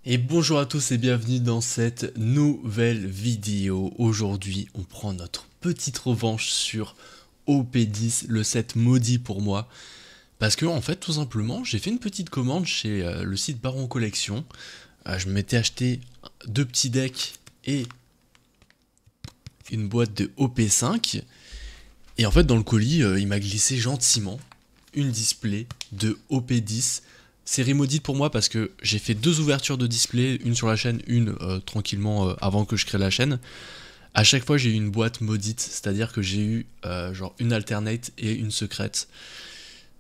Et bonjour à tous et bienvenue dans cette nouvelle vidéo. Aujourd'hui, on prend notre petite revanche sur OP10, le set maudit pour moi. Parce que en fait, tout simplement, j'ai fait une petite commande chez le site Baron Collection. Je m'étais acheté deux petits decks et une boîte de OP5. Et en fait, dans le colis, il m'a glissé gentiment une display de OP10. Série maudite pour moi parce que j'ai fait deux ouvertures de display, une sur la chaîne, une tranquillement avant que je crée la chaîne. À chaque fois j'ai eu une boîte maudite, c'est-à-dire que j'ai eu genre une alternate et une secrète.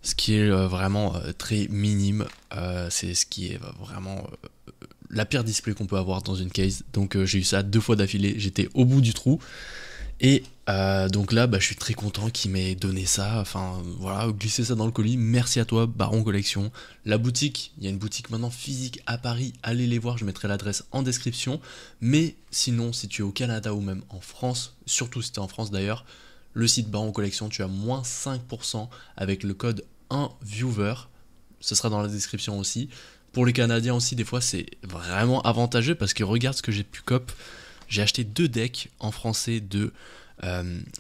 Ce qui est vraiment très minime, c'est ce qui est vraiment la pire display qu'on peut avoir dans une case. Donc j'ai eu ça deux fois d'affilée, j'étais au bout du trou. Et donc là, je suis très content qu'il m'ait donné ça, enfin voilà, glisser ça dans le colis. Merci à toi, Baron Collection. La boutique, il y a une boutique maintenant physique à Paris, allez les voir, je mettrai l'adresse en description. Mais sinon, si tu es au Canada ou même en France, surtout si tu es en France d'ailleurs, le site Baron Collection, tu as moins 5% avec le code 1viewer, ce sera dans la description aussi. Pour les Canadiens aussi, des fois c'est vraiment avantageux parce que regarde ce que j'ai pu cop. J'ai acheté deux decks en français de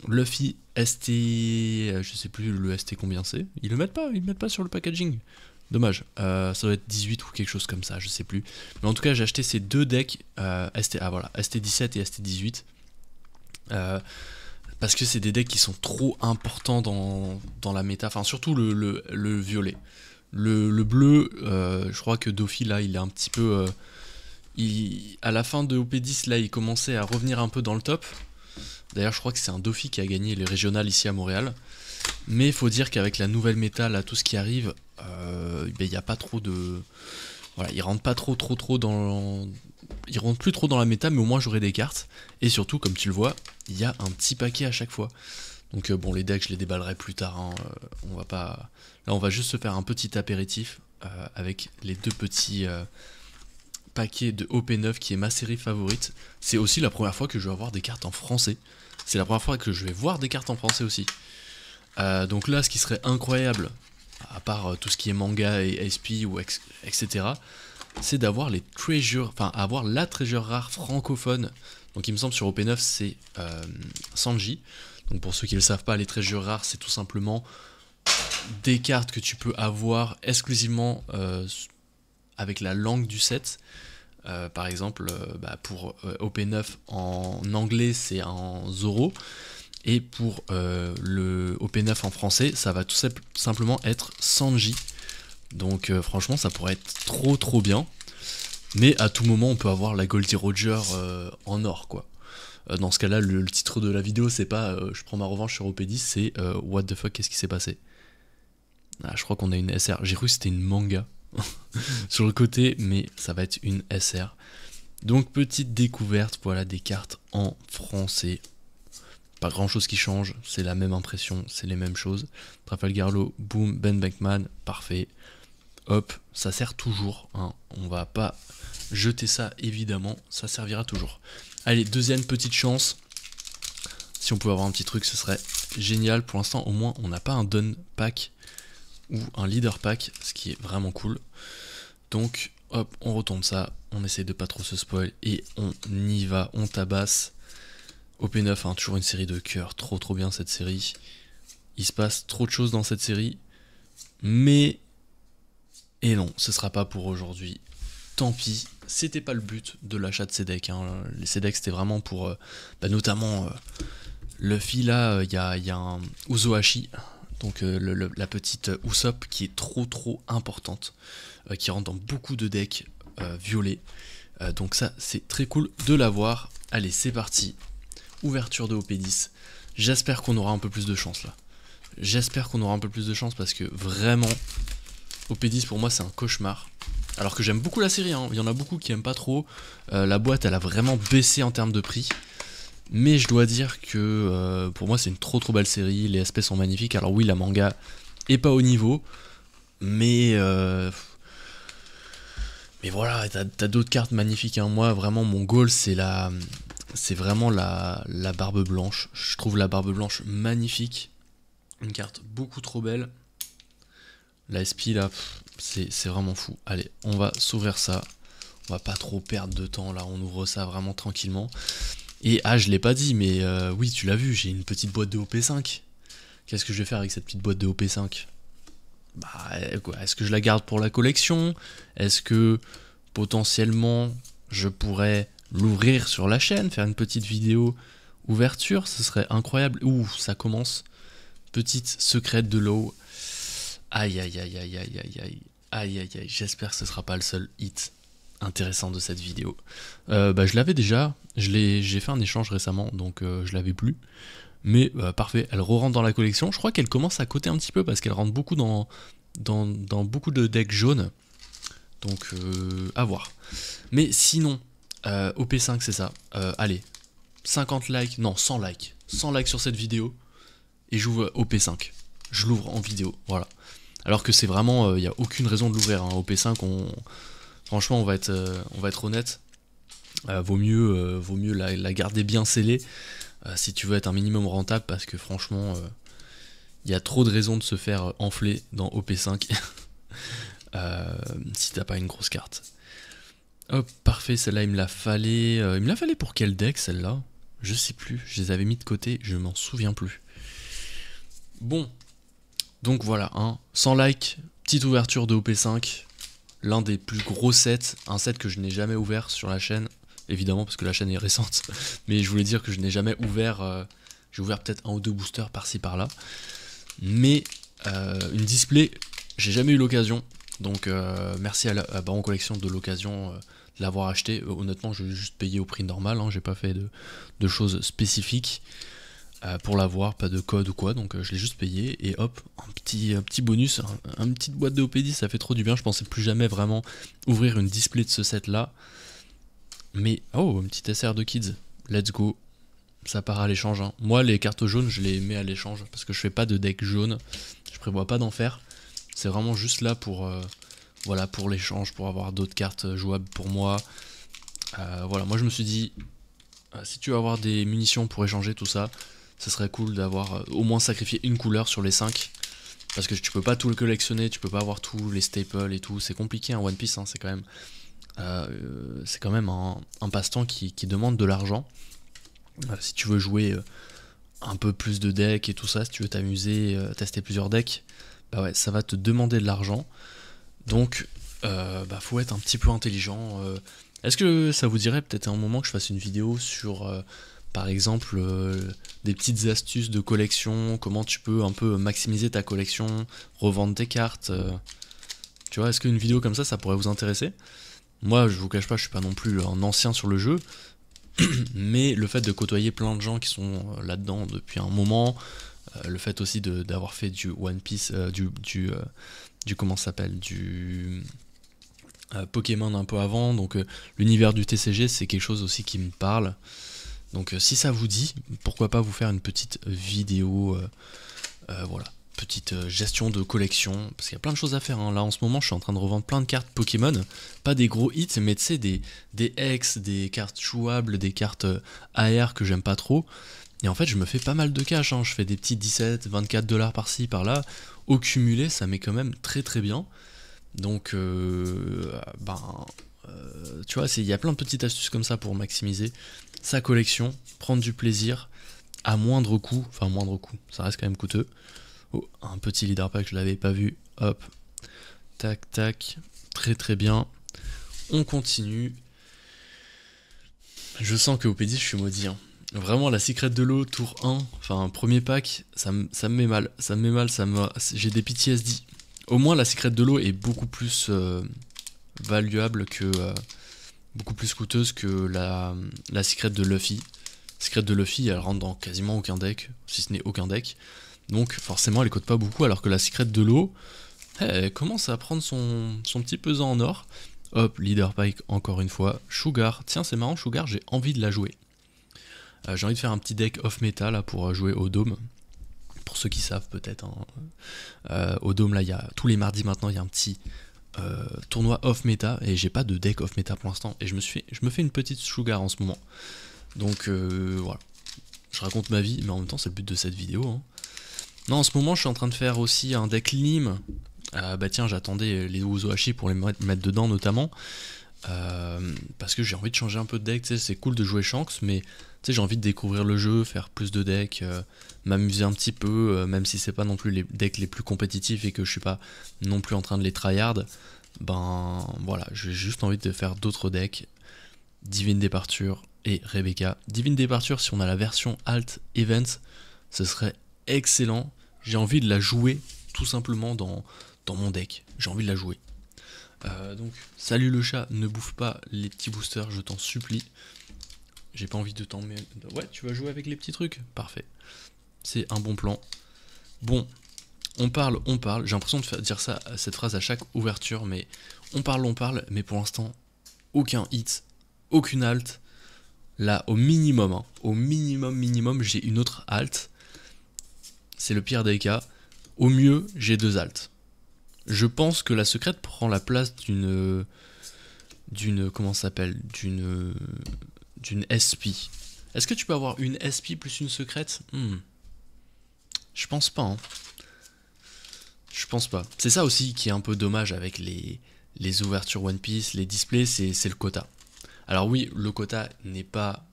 Luffy ST, je sais plus le ST combien c'est. Ils le mettent pas sur le packaging. Dommage, ça doit être 18 ou quelque chose comme ça, je sais plus. Mais en tout cas, j'ai acheté ces deux decks voilà, ST17 et ST18. Parce que c'est des decks qui sont trop importants dans la méta, enfin surtout le violet. Le bleu, je crois que Dofi là, il est un petit peu... à la fin de OP10, là, il commençait à revenir un peu dans le top. D'ailleurs, je crois que c'est un Dofi qui a gagné les régionales ici à Montréal. Mais il faut dire qu'avec la nouvelle méta, là, tout ce qui arrive, il n'y a pas trop de... Voilà, il rentre pas trop dans... Il rentre plus trop dans la méta, mais au moins j'aurai des cartes. Et surtout, comme tu le vois, il y a un petit paquet à chaque fois. Donc bon, les decks, je les déballerai plus tard. Hein. On va pas... Là, on va juste se faire un petit apéritif avec les deux petits... paquet de OP9 qui est ma série favorite. C'est aussi la première fois que je vais avoir des cartes en français. C'est la première fois que je vais voir des cartes en français aussi. Donc là, ce qui serait incroyable, à part tout ce qui est manga et SP ou etc., c'est d'avoir les treasures, enfin avoir la treasure rare francophone. Donc il me semble sur OP9 c'est Sanji. Donc pour ceux qui ne le savent pas, les treasures rares c'est tout simplement des cartes que tu peux avoir exclusivement avec la langue du set. Par exemple, pour OP9 en anglais, c'est en Zoro. Et pour le OP9 en français, ça va tout simplement être Sanji. Donc franchement, ça pourrait être trop bien. Mais à tout moment, on peut avoir la Goldie Roger en or, quoi. Dans ce cas-là, le titre de la vidéo, c'est pas je prends ma revanche sur OP10, c'est What the fuck, qu'est-ce qui s'est passé? Ah, je crois qu'on a une SR. J'ai cru que c'était une manga sur le côté, mais ça va être une SR. Donc petite découverte, voilà des cartes en français. Pas grand chose qui change, c'est la même impression, c'est les mêmes choses. Trafalgar Law, boom, Ben Beckman, parfait. Hop, ça sert toujours, hein. On va pas jeter ça évidemment, ça servira toujours. Allez, deuxième petite chance. Si on pouvait avoir un petit truc, ce serait génial. Pour l'instant, au moins, on n'a pas un Don Pack ou un Leader Pack, ce qui est vraiment cool. Donc, hop, on retourne ça, on essaye de pas trop se spoil et on y va, on tabasse. OP9, hein, toujours une série de cœur, trop bien cette série. Il se passe trop de choses dans cette série, mais... Et non, ce sera pas pour aujourd'hui. Tant pis, c'était pas le but de l'achat de ces decks. Hein. Ces decks c'était vraiment pour notamment Luffy là, il y a un Uzohashi, donc la petite Usopp qui est trop importante, qui rentre dans beaucoup de decks violets. Donc ça c'est très cool de l'avoir. Allez c'est parti, ouverture de OP10. J'espère qu'on aura un peu plus de chance là. J'espère qu'on aura un peu plus de chance parce que vraiment OP10 pour moi c'est un cauchemar. Alors que j'aime beaucoup la série, hein. Il y en a beaucoup qui aiment pas trop. La boîte elle a vraiment baissé en termes de prix. Mais je dois dire que pour moi c'est une trop belle série, les aspects sont magnifiques. Alors oui la manga est pas au niveau, mais voilà, t'as d'autres cartes magnifiques. Hein. Moi vraiment mon goal c'est vraiment la barbe blanche. Je trouve la barbe blanche magnifique. Une carte beaucoup trop belle. La SP là, c'est vraiment fou. Allez, on va s'ouvrir ça. On va pas trop perdre de temps là, on ouvre ça vraiment tranquillement. Et ah, je l'ai pas dit, mais oui, tu l'as vu, j'ai une petite boîte de OP5. Qu'est-ce que je vais faire avec cette petite boîte de OP5? Bah, quoi, est-ce que je la garde pour la collection? Est-ce que potentiellement je pourrais l'ouvrir sur la chaîne, faire une petite vidéo ouverture? Ce serait incroyable. Ouh, ça commence. Petite secrète de l'eau. Aïe aïe aïe aïe aïe aïe aïe. Aïe aïe aïe, j'espère que ce sera pas le seul hit intéressant de cette vidéo. Bah, je l'avais déjà, j'ai fait un échange récemment, donc je l'avais plus. Mais parfait, elle re-rentre dans la collection. Je crois qu'elle commence à coter un petit peu parce qu'elle rentre beaucoup dans beaucoup de decks jaunes. Donc à voir. Mais sinon, OP5 c'est ça. Allez, 50 likes, non 100 likes. 100 likes sur cette vidéo. Et j'ouvre OP5. Je l'ouvre en vidéo, voilà. Alors que c'est vraiment, il n'y a aucune raison de l'ouvrir. Hein. OP5, franchement, on va être honnête. Vaut mieux la garder bien scellée si tu veux être un minimum rentable, parce que franchement, il y a trop de raisons de se faire enfler dans OP5 si t'as pas une grosse carte. Hop, parfait, celle-là il me la fallait. Il me la fallait pour quel deck celle-là? Je sais plus, je les avais mis de côté, je m'en souviens plus. Bon, donc voilà, hein, 100 likes, petite ouverture de OP5, l'un des plus gros sets, un set que je n'ai jamais ouvert sur la chaîne, évidemment parce que la chaîne est récente, mais je voulais dire que je n'ai jamais ouvert, j'ai ouvert peut-être un ou deux boosters par-ci par-là, mais une display, j'ai jamais eu l'occasion, donc merci à Baron Collection de l'occasion de l'avoir acheté. Honnêtement je l'ai juste payé au prix normal, hein, j'ai pas fait de choses spécifiques. Pour l'avoir, pas de code ou quoi, donc je l'ai juste payé et hop, un petit bonus, une petite boîte de OP10, ça fait trop du bien. Je pensais plus jamais vraiment ouvrir une display de ce set là, mais oh, un petit SR de Kids, let's go, ça part à l'échange. Hein. Moi les cartes jaunes je les mets à l'échange parce que je fais pas de deck jaune, je prévois pas d'en faire, c'est vraiment juste là pour voilà, pour l'échange, pour avoir d'autres cartes jouables pour moi. Voilà, moi je me suis dit si tu veux avoir des munitions pour échanger tout ça, ce serait cool d'avoir au moins sacrifié une couleur sur les 5. Parce que tu peux pas tout le collectionner, tu peux pas avoir tous les staples et tout. C'est compliqué un One Piece, hein, c'est quand même un passe-temps qui demande de l'argent. Si tu veux jouer un peu plus de decks et tout ça, si tu veux t'amuser, tester plusieurs decks, bah ouais, ça va te demander de l'argent. Donc bah faut être un petit peu intelligent. Est-ce que ça vous dirait peut-être à un moment que je fasse une vidéo sur par exemple des petites astuces de collection, comment tu peux un peu maximiser ta collection, revendre tes cartes, tu vois, est-ce qu'une vidéo comme ça pourrait vous intéresser? Moi je vous cache pas, je suis pas non plus un ancien sur le jeu, mais le fait de côtoyer plein de gens qui sont là-dedans depuis un moment, le fait aussi d'avoir fait du One Piece, du comment ça s'appelle, du Pokémon un peu avant, donc l'univers du TCG c'est quelque chose aussi qui me parle. Donc si ça vous dit, pourquoi pas vous faire une petite vidéo, voilà, petite gestion de collection, parce qu'il y a plein de choses à faire, hein. Là en ce moment je suis en train de revendre plein de cartes Pokémon, pas des gros hits, mais tu sais des X, des cartes jouables, des cartes AR que j'aime pas trop, et en fait je me fais pas mal de cash, hein. Je fais des petits 17, 24 dollars par-ci, par-là, au cumulé ça met quand même très très bien, donc tu vois, il y a plein de petites astuces comme ça pour maximiser sa collection, prendre du plaisir à moindre coût, enfin moindre coût, ça reste quand même coûteux. Oh, un petit leader pack, je l'avais pas vu, hop, tac tac, très très bien, on continue. Je sens que au P10 je suis maudit, hein. Vraiment la secrète de l'eau, tour 1, enfin premier pack, ça me met mal, j'ai des PTSD. Au moins la secrète de l'eau est beaucoup plus valuable que... beaucoup plus coûteuse que la secrète de Luffy. La secrète de Luffy, elle rentre dans quasiment aucun deck, si ce n'est aucun deck. Donc forcément, elle coûte pas beaucoup, alors que la secrète de l'eau, elle commence à prendre son petit pesant en or. Hop, leader pike encore une fois. Sugar, tiens c'est marrant, Sugar, j'ai envie de la jouer. J'ai envie de faire un petit deck off meta là pour jouer au Dôme. Pour ceux qui savent peut-être. Hein. Au Dôme là, tous les mardis maintenant, il y a un petit... tournoi off méta et j'ai pas de deck off méta pour l'instant et je me fais une petite Sugar en ce moment, donc voilà, je raconte ma vie mais en même temps c'est le but de cette vidéo, hein. Non, en ce moment je suis en train de faire aussi un deck Lim, bah tiens j'attendais les Uzohashi pour les mettre dedans notamment, parce que j'ai envie de changer un peu de deck. Tu sais, c'est cool de jouer Shanks, mais tu sais, j'ai envie de découvrir le jeu, faire plus de decks, m'amuser un petit peu, même si c'est pas non plus les decks les plus compétitifs et que je suis pas non plus en train de les tryhard. Ben voilà, j'ai juste envie de faire d'autres decks. Divine Departure et Rebecca. Divine Departure, si on a la version Alt Event, ce serait excellent. J'ai envie de la jouer tout simplement dans mon deck. J'ai envie de la jouer. Donc, salut le chat, ne bouffe pas les petits boosters, je t'en supplie. J'ai pas envie de t'en mettre. Ouais, tu vas jouer avec les petits trucs. Parfait. C'est un bon plan. Bon, on parle. J'ai l'impression de dire ça, cette phrase à chaque ouverture, mais on parle, mais pour l'instant, aucun hit, aucune alt. Là, au minimum, hein, au minimum, j'ai une autre alt. C'est le pire des cas. Au mieux, j'ai 2 alts. Je pense que la secrète prend la place d'une comment ça s'appelle, d'une SP. Est-ce que tu peux avoir une SP plus une secrète? Je pense pas. Hein. Je pense pas. C'est ça aussi qui est un peu dommage avec les ouvertures One Piece, les displays, c'est le quota. Alors oui, le quota n'est pas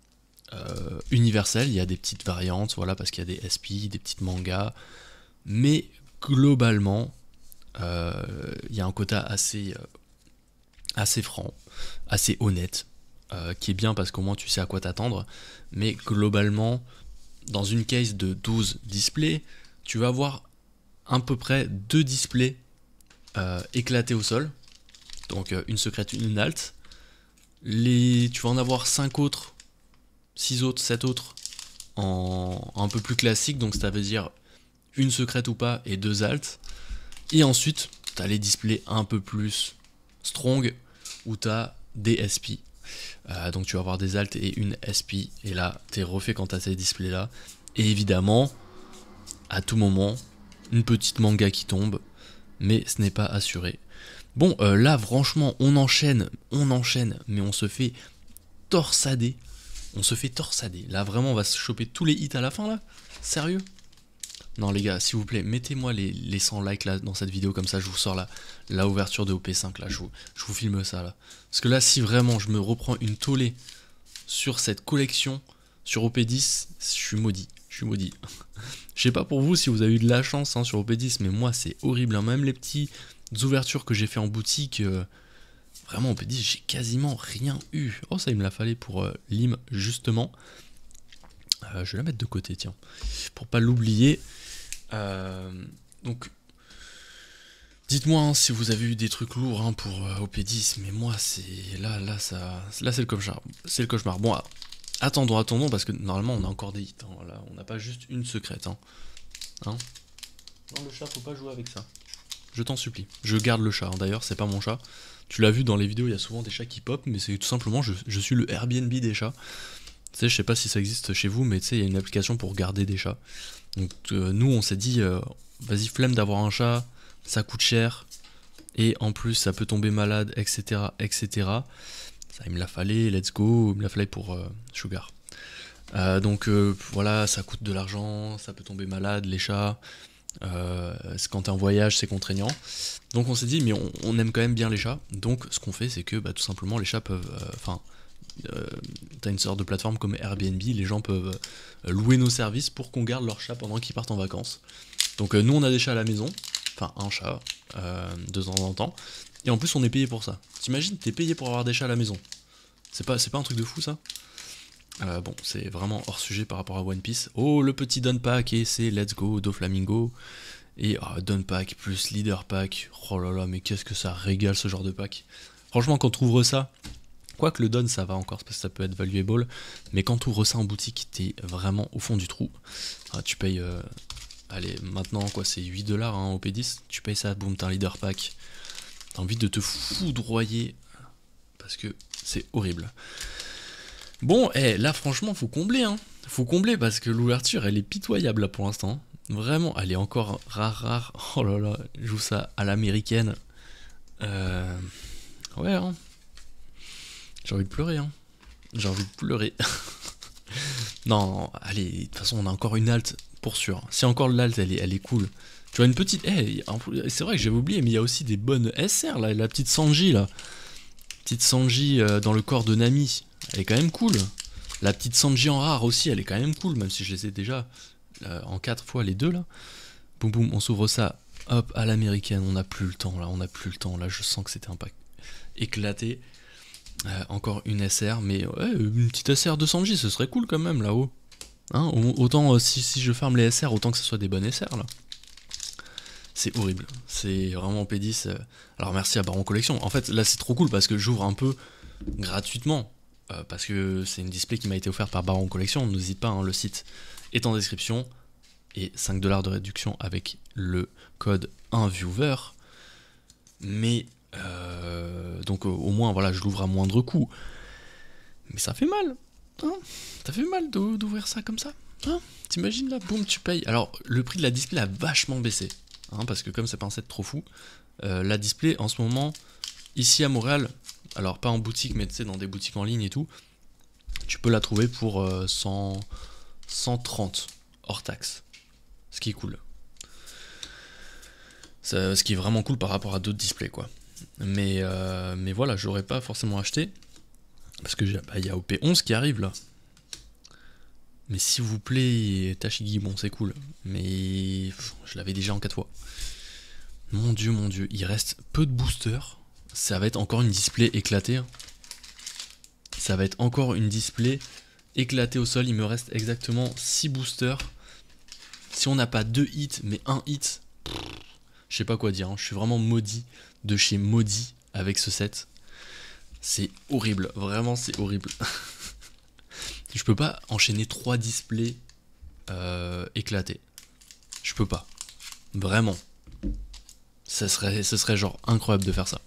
universel, il y a des petites variantes, voilà, parce qu'il y a des SP, des petites mangas, mais globalement, il y a un quota assez franc, assez honnête, qui est bien parce qu'au moins tu sais à quoi t'attendre, mais globalement, dans une case de 12 displays, tu vas avoir à peu près 2 displays éclatés au sol, donc une secrète, une alt. Tu vas en avoir 5 autres, 6 autres, 7 autres en un peu plus classique, donc ça veut dire une secrète ou pas et 2 alts. Et ensuite, tu as les displays un peu plus strong où tu as des SP. Donc tu vas avoir des alts et une SP. Et là, tu es refait quand tu as ces displays là. Et évidemment, à tout moment, une petite manga qui tombe. Mais ce n'est pas assuré. Bon, là, franchement, on enchaîne, mais on se fait torsader. Là, vraiment, on va se choper tous les hits à la fin, là. Sérieux? Non, les gars, s'il vous plaît, mettez-moi les 100 likes, là, dans cette vidéo. Comme ça, je vous sors la ouverture de OP5, là. Je vous filme ça, là. Parce que là, si vraiment je me reprends une tollée sur cette collection, sur OP10, je suis maudit. Je sais pas pour vous si vous avez eu de la chance hein, sur OP10, mais moi, c'est horrible. Hein. Même les petites ouvertures que j'ai fait en boutique... Vraiment, on peut dire j'ai quasiment rien eu. Oh, ça, il me l'a fallu pour Lim, justement. Je vais la mettre de côté, tiens. Pour pas l'oublier. Donc, dites-moi hein, si vous avez eu des trucs lourds hein, pour OP10. Mais moi, c'est... Là, c'est le cauchemar. C'est le cauchemar. Bon, attendons, parce que normalement, on a encore des hits. Hein. Là, on n'a pas juste une secrète. Hein. Non, le chat, faut pas jouer avec ça. Je t'en supplie. Je garde le chat. Hein. D'ailleurs, c'est pas mon chat. Tu l'as vu dans les vidéos, il y a souvent des chats qui pop, mais c'est tout simplement, je suis le Airbnb des chats. Tu sais, je sais pas si ça existe chez vous, mais tu sais, il y a une application pour garder des chats. Donc nous, on s'est dit, vas-y, flemme d'avoir un chat, ça coûte cher, et en plus, ça peut tomber malade, etc., etc. Ça, il me l'a fallu, let's go, il me l'a fallu pour Sugar. Donc voilà, ça coûte de l'argent, ça peut tomber malade, les chats... quand t'es en voyage c'est contraignant, donc on s'est dit mais on aime quand même bien les chats, donc ce qu'on fait c'est que tout simplement les chats peuvent t'as une sorte de plateforme comme Airbnb, les gens peuvent louer nos services pour qu'on garde leurs chats pendant qu'ils partent en vacances. Donc nous on a des chats à la maison, enfin un chat de temps en temps, et en plus on est payé pour ça. T'imagines, t'es payé pour avoir des chats à la maison, c'est pas un truc de fou ça? Bon, c'est vraiment hors sujet par rapport à One Piece. Oh, le petit Don Pack, et c'est Let's Go, Doflamingo. Et Don Pack plus Leader Pack. Oh là là, mais qu'est-ce que ça régale ce genre de pack. Franchement, quand tu ouvres ça, quoique le Don ça va encore, parce que ça peut être valuable. Mais quand tu ouvres ça en boutique, t'es vraiment au fond du trou. Tu payes, allez, maintenant, quoi, c'est 8$ hein, au P10. Tu payes ça, boum, t'as un Leader Pack. T'as envie de te foudroyer, parce que c'est horrible. Bon, là franchement faut combler hein. Faut combler parce que l'ouverture elle est pitoyable là pour l'instant. Vraiment, elle est encore rare. Oh là là, je joue ça à l'américaine. Ouais hein. J'ai envie de pleurer hein. Non, allez, de toute façon on a encore une alt pour sûr. Si encore l'alt elle est cool. Tu vois une petite... c'est vrai que j'avais oublié, mais il y a aussi des bonnes SR là, la petite Sanji là. Petite Sanji dans le corps de Nami, elle est quand même cool. La petite Sanji en rare aussi, elle est quand même cool, même si je les ai déjà en 4 fois les deux là. Boum boum, on s'ouvre ça, hop, à l'américaine, on n'a plus le temps là, là je sens que c'était un pack éclaté. Encore une SR, mais ouais, une petite SR de Sanji, ce serait cool quand même là-haut. Hein, autant si je farme les SR, autant que ce soit des bonnes SR là. C'est horrible, c'est vraiment P10. Alors merci à Baron Collection. En fait, là c'est trop cool parce que j'ouvre un peu gratuitement. Parce que c'est une display qui m'a été offerte par Baron Collection. N'hésite pas, hein, le site est en description. Et 5$ de réduction avec le code 1viewer. Mais donc au moins voilà, je l'ouvre à moindre coût. Mais ça fait mal. Hein, ça fait mal d'ouvrir ça comme ça. Hein, t'imagines là, boum, tu payes. Alors le prix de la display a vachement baissé. Hein, parce que comme c'est pas un set trop fou, la display en ce moment, ici à Montréal, alors pas en boutique, mais tu sais, dans des boutiques en ligne et tout, tu peux la trouver pour 130 hors taxe. Ce qui est cool. Ce qui est vraiment cool par rapport à d'autres displays, quoi. Mais voilà, j'aurais pas forcément acheté. Parce que y a OP11 qui arrive là. Mais s'il vous plaît, Tashigi, bon c'est cool. Mais je l'avais déjà en 4 fois. Mon dieu, il reste peu de boosters. Ça va être encore une display éclatée. Ça va être encore une display éclatée au sol. Il me reste exactement 6 boosters. Si on n'a pas 2 hits, mais 1 hit, je sais pas quoi dire. Hein. Je suis vraiment maudit de chez Maudit avec ce set. C'est horrible, vraiment c'est horrible. Je peux pas enchaîner 3 displays éclatés. Je peux pas. Vraiment. Ce serait genre incroyable de faire ça.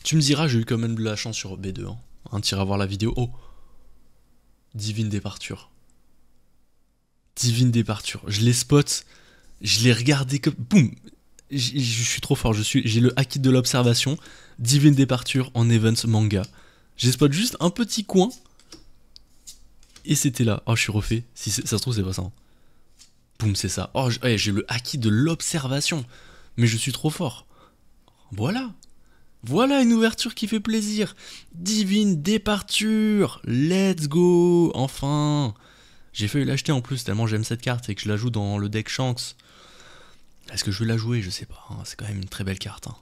Tu me diras, j'ai eu quand même de la chance sur B2. Hein, t'iras voir la vidéo. Oh, Divine Départure. Divine Départure. Je les spot. Je les regardais comme... Boum. Je suis trop fort. J'ai le haki de l'observation. Divine Départure en event manga. J'ai spot juste un petit coin. Et c'était là. Oh, je suis refait. Si ça se trouve, c'est pas ça. Hein. Boum, c'est ça. Oh, j'ai le haki de l'observation. Mais je suis trop fort. Voilà. Voilà une ouverture qui fait plaisir. Divine Départure. Let's go. Enfin. J'ai failli l'acheter en plus tellement j'aime cette carte et que je la joue dans le deck Shanks. Est-ce que je vais la jouer? Je sais pas. Hein. C'est quand même une très belle carte. Hein.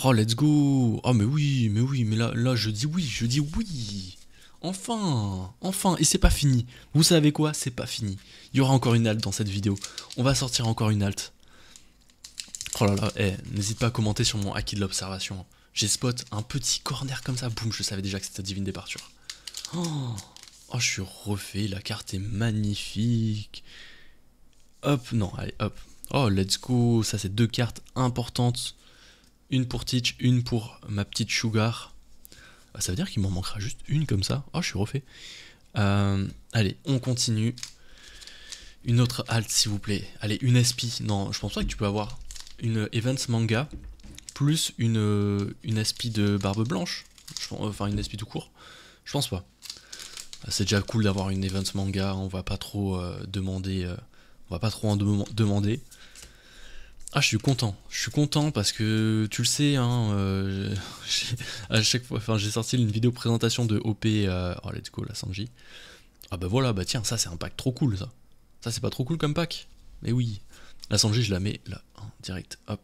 Oh, let's go. Oh, mais oui. Mais là, je dis oui. Enfin. Et c'est pas fini. Vous savez quoi? C'est pas fini. Il y aura encore une halte dans cette vidéo. On va sortir encore une halte. Oh là là, n'hésite pas à commenter sur mon haki de l'observation. J'ai spot un petit corner comme ça, boum, je savais déjà que c'était Divine Départure. Oh, je suis refait, la carte est magnifique. Hop, non, allez, hop. Oh, let's go, ça c'est 2 cartes importantes. Une pour Teach, une pour ma petite Sugar. Ça veut dire qu'il m'en manquera juste une comme ça. Oh, je suis refait. Allez, on continue. Une autre halte, s'il vous plaît. Allez, une SP. Non, je pense pas que tu peux avoir une Events Manga plus une SP de Barbe Blanche. Enfin, une SP tout court. Je pense pas. C'est déjà cool d'avoir une Events Manga. On va pas trop demander. On va pas trop en demander. Ah, je suis content parce que tu le sais, hein, à chaque fois, enfin, j'ai sorti une vidéo présentation de OP. Oh, let's go, la Sanji. Ah bah voilà, bah tiens, ça c'est un pack trop cool, ça. Ça c'est pas trop cool comme pack. Mais oui. La Sanji, je la mets là, hein, direct. Hop.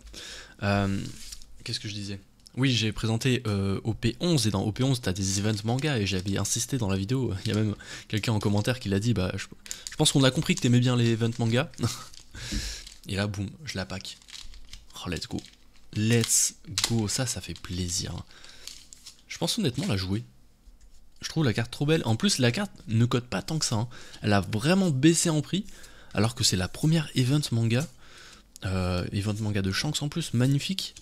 Qu'est-ce que je disais? Oui, j'ai présenté OP11 et dans OP11 t'as des events manga et j'avais insisté dans la vidéo. Il y a même quelqu'un en commentaire qui l'a dit. Bah, je pense qu'on a compris que t'aimais bien les events manga. Et là, boum, je la pack. Oh, let's go. Let's go. Ça fait plaisir. Je pense honnêtement la jouer. Je trouve la carte trop belle. En plus, la carte ne cote pas tant que ça. Hein. Elle a vraiment baissé en prix. Alors que c'est la première event manga. Event manga de Shanks en plus. Magnifique.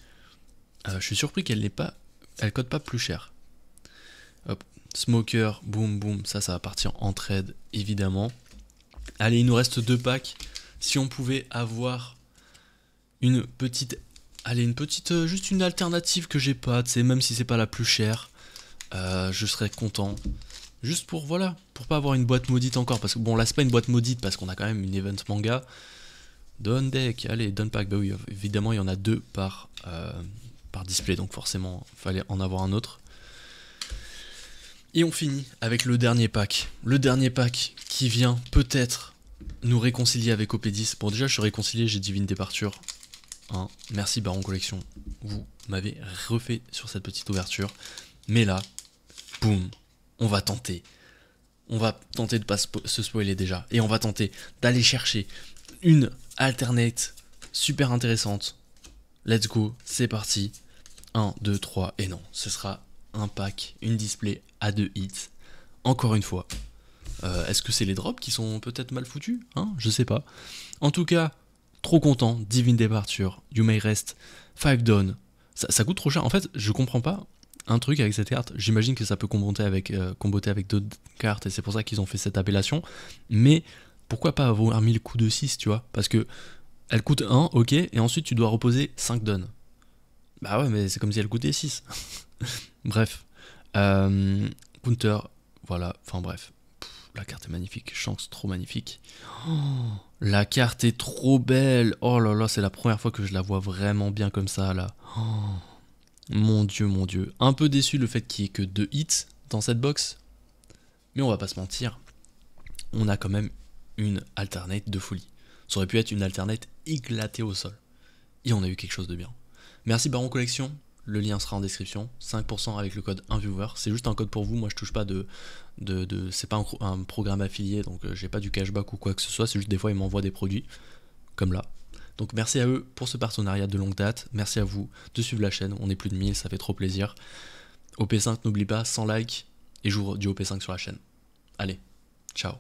Je suis surpris qu'elle n'est pas. Elle cote pas plus cher. Hop. Smoker. Boum, boum. Ça va partir en trade, évidemment. Allez, il nous reste 2 packs. Si on pouvait avoir une petite. Allez, une petite. Juste une alternative que j'ai pas. Tu sais, même si c'est pas la plus chère. Je serais content. Juste pour, voilà, pour pas avoir une boîte maudite encore. Parce que bon, là, c'est pas une boîte maudite parce qu'on a quand même une event manga. Don deck, allez, don pack. Bah oui, évidemment, il y en a 2 par par display, donc forcément, il fallait en avoir un autre. Et on finit avec le dernier pack. Le dernier pack qui vient peut-être nous réconcilier avec OP10. Bon, déjà, je suis réconcilié, j'ai Divine Departure. Hein. Merci Baron Collection, vous m'avez refait sur cette petite ouverture. Mais là, boum, on va tenter. On va tenter de pas se spoiler déjà. Et on va tenter d'aller chercher une alternate super intéressante. Let's go, c'est parti. 1, 2, 3, et non, ce sera un pack, une display à 2 hits. Encore une fois. Est-ce que c'est les drops qui sont peut-être mal foutus, hein? Je sais pas. En tout cas, trop content. Divine Departure, You May Rest, 5 Dawn. Ça coûte trop cher. En fait, je comprends pas un truc avec cette carte. J'imagine que ça peut comboter avec d'autres cartes et c'est pour ça qu'ils ont fait cette appellation. Mais pourquoi pas avoir mis le coup de 6, tu vois? Parce que elle coûte 1, ok, et ensuite tu dois reposer 5 Dawn. Bah ouais, mais c'est comme si elle coûtait 6. Bref. Counter, voilà, enfin bref. La carte est magnifique, chance trop magnifique. Oh, la carte est trop belle. Oh là là, c'est la première fois que je la vois vraiment bien comme ça là. Oh, mon dieu, mon dieu. Un peu déçu le fait qu'il n'y ait que 2 hits dans cette box. Mais on va pas se mentir. On a quand même une alternate de folie. Ça aurait pu être une alternate éclatée au sol. Et on a eu quelque chose de bien. Merci Baron Collection. Le lien sera en description. 5% avec le code 1viewer. C'est juste un code pour vous. Moi, je touche pas c'est pas un programme affilié, donc j'ai pas du cashback ou quoi que ce soit. C'est juste des fois, ils m'envoient des produits. Comme là. Donc merci à eux pour ce partenariat de longue date. Merci à vous de suivre la chaîne. On est plus de 1000, ça fait trop plaisir. OP5, n'oublie pas, 100 likes. Et j'ouvre du OP5 sur la chaîne. Allez, ciao.